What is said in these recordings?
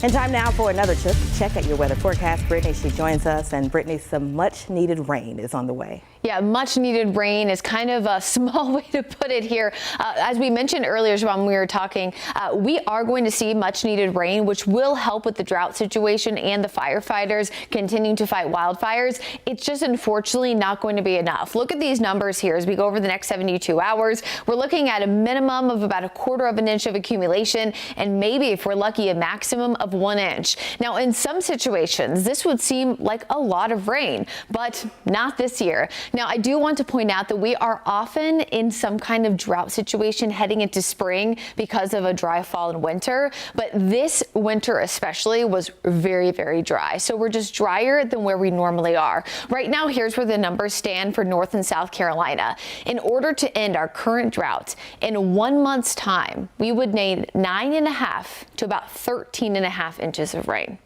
And time now for another check at your weather forecast. Brittany, she joins us, and Brittany, some much needed rain is on the way. Yeah, much needed rain is kind of a small way to put it here. As we mentioned earlier, when we were talking, we are going to see much needed rain, which will help with the drought situation and the firefighters continuing to fight wildfires. It's just unfortunately not going to be enough. Look at these numbers here as we go over the next 72 hours. We're looking at a minimum of about 1/4 of an inch of accumulation, and maybe if we're lucky, a maximum of 1 inch. Now, in some situations, this would seem like a lot of rain, but not this year. Now, I do want to point out that we are often in some kind of drought situation heading into spring because of a dry fall and winter, but this winter especially was very, very dry. So we're just drier than where we normally are. Right now, here's where the numbers stand for North and South Carolina. In order to end our current drought in 1 month's time, we would need 9.5 to about 13.5 inches of rain.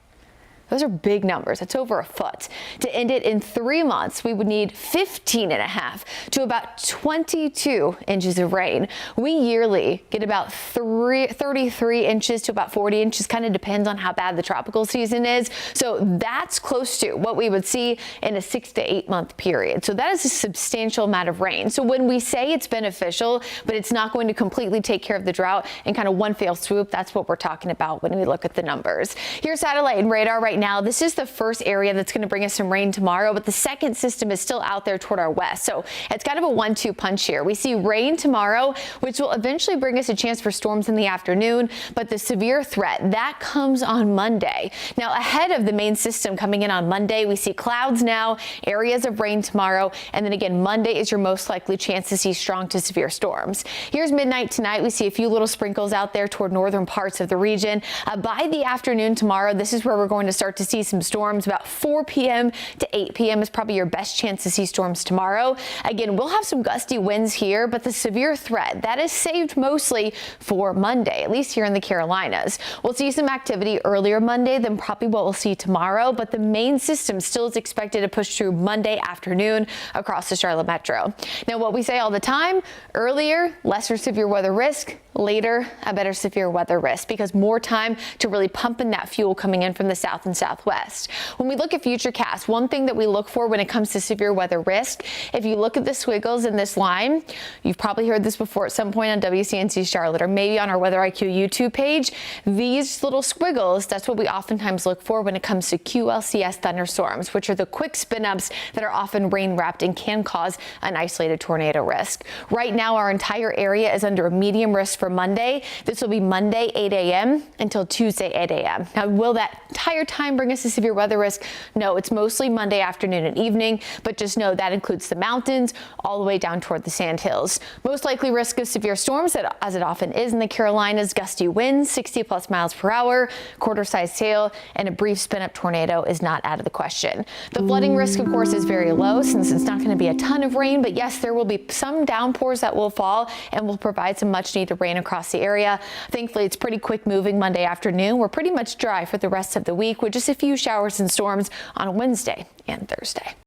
Those are big numbers. That's over 1 foot. To end it in 3 months, we would need 15.5 to about 22 inches of rain. We yearly get about 33 inches to about 40 inches, kind of depends on how bad the tropical season is. So that's close to what we would see in a 6 to 8 month period. So that is a substantial amount of rain. So when we say it's beneficial, but it's not going to completely take care of the drought in kind of one fell swoop, that's what we're talking about when we look at the numbers. Here's satellite and radar right now. This is the first area that's going to bring us some rain tomorrow, but the second system is still out there toward our west. So it's kind of a 1-2 punch here. We see rain tomorrow, which will eventually bring us a chance for storms in the afternoon, but the severe threat, that comes on Monday. Now, ahead of the main system coming in on Monday, we see clouds now, areas of rain tomorrow, and then again, Monday is your most likely chance to see strong to severe storms. Here's midnight tonight. We see a few little sprinkles out there toward northern parts of the region. By the afternoon tomorrow, this is where we're going to start to see some storms. About 4 p.m. to 8 p.m. is probably your best chance to see storms tomorrow. Again, we'll have some gusty winds here, but the severe threat, that is saved mostly for Monday, at least here in the Carolinas. We'll see some activity earlier Monday than probably what we'll see tomorrow, but the main system still is expected to push through Monday afternoon across the Charlotte metro. Now, what we say all the time, earlier, lesser severe weather risk, later, a better severe weather risk, because more time to really pump in that fuel coming in from the south and southwest. When we look at futurecasts, one thing that we look for when it comes to severe weather risk, if you look at the squiggles in this line, you've probably heard this before at some point on WCNC Charlotte or maybe on our Weather IQ YouTube page. These little squiggles, that's what we oftentimes look for when it comes to QLCS thunderstorms, which are the quick spin-ups that are often rain-wrapped and can cause an isolated tornado risk. Right now, our entire area is under a medium risk for Monday. This will be Monday 8 a.m. until Tuesday 8 a.m. Now, will that entire time bring us a severe weather risk? No, it's mostly Monday afternoon and evening, but just know that includes the mountains all the way down toward the sand hills. Most likely risk of severe storms, as it often is in the Carolinas, gusty winds, 60+ miles per hour, quarter-sized hail, and a brief spin-up tornado is not out of the question. The flooding risk, of course, is very low since it's not going to be a ton of rain, but yes, there will be some downpours that will fall and will provide some much-needed rain across the area. Thankfully, it's pretty quick moving Monday afternoon. We're pretty much dry for the rest of the week with just a few showers and storms on Wednesday and Thursday.